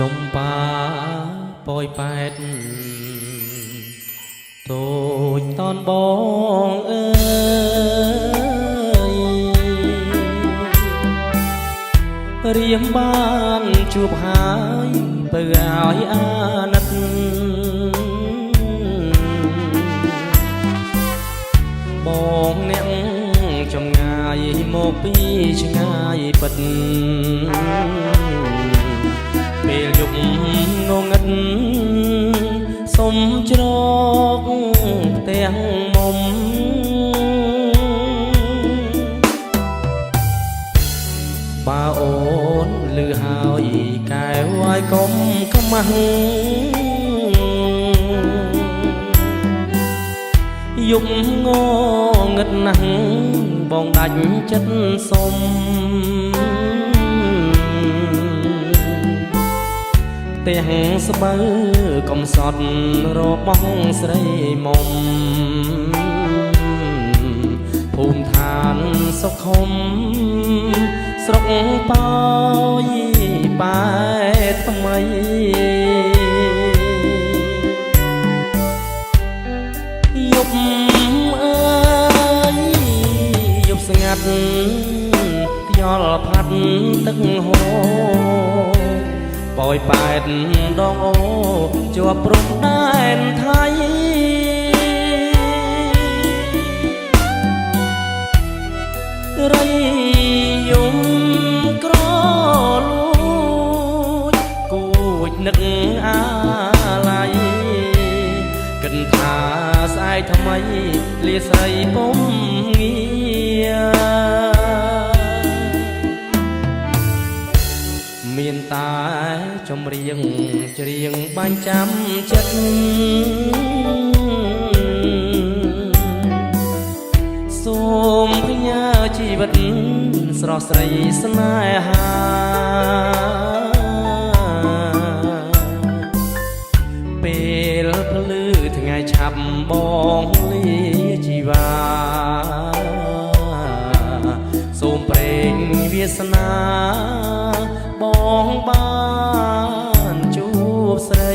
ចំបាប៉ោយប៉ែតតូចតនបងអើយរៀមបានជួបហើយបើឲ្យអាណិតបងអ្នកចំងាយមកពីឆ្ងាយពិតពេលយប់ងងឹតសុំច្រកទាំងមុំបើអូនលឺហើយកែវឲ្យកុំខ្មាស់យប់ងងឹតណាស់បងដាច់ចិត្តសុំទាំងស្បូវកំសត់របស់ស្រីមុំភូមិឋានសុខុមស្រុកប៉ោយប៉ែថ្មីយប់អើយយប់ស្ងាត់ខ្យល់ផាត់ទឹកហូរប៉ោយប៉ែតដងអូជាប់ព្រំដែនថៃរីយំក្រលួចគួចនឹកអាឡ័យគិនថាស្អែកថ្មីលាស្រីពុំងារមានតែចម្រៀងច្រៀងបាញ់ចាំចិត្តសូមផ្ញើជីវិតស្រស់ស្រីស្នេហាពេលភ្លឺថ្ងៃឆាប់បងលាជីវ៉ាសូមព្រេងវាសនាបងបានជួបស្រី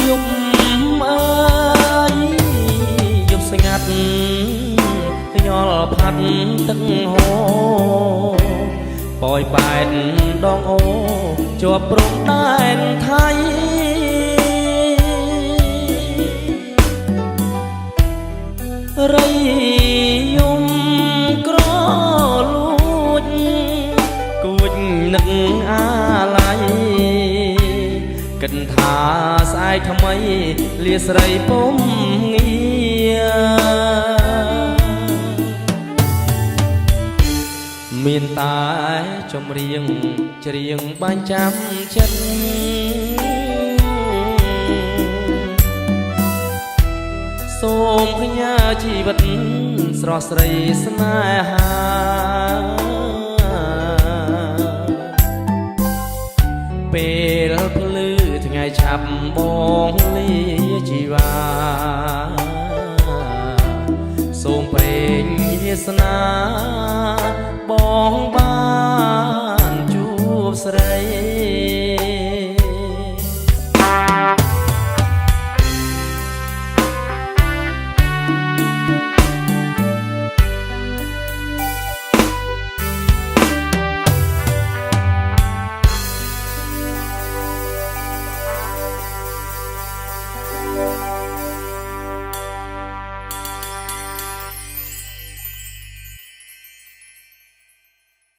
យប់អើយយប់ស្ងាត់ខ្យល់ផាត់ទឹកហូរប៉ោយប៉ែតដងអូជាប់ព្រំដែនថៃរីយំក្រលួចគួចនឹកអាឡ័យគិតថាស្អែកថ្មីលាស្រីពុំងារមានតែចម្រៀងច្រៀងបាញ់ចាំចិត្តសូមផ្ញើជីវិតស្រស់ស្រីស្នេហាពេលភ្លឺថ្ងៃឆាប់បងលាជីវ៉ាសូមព្រេងវាសនា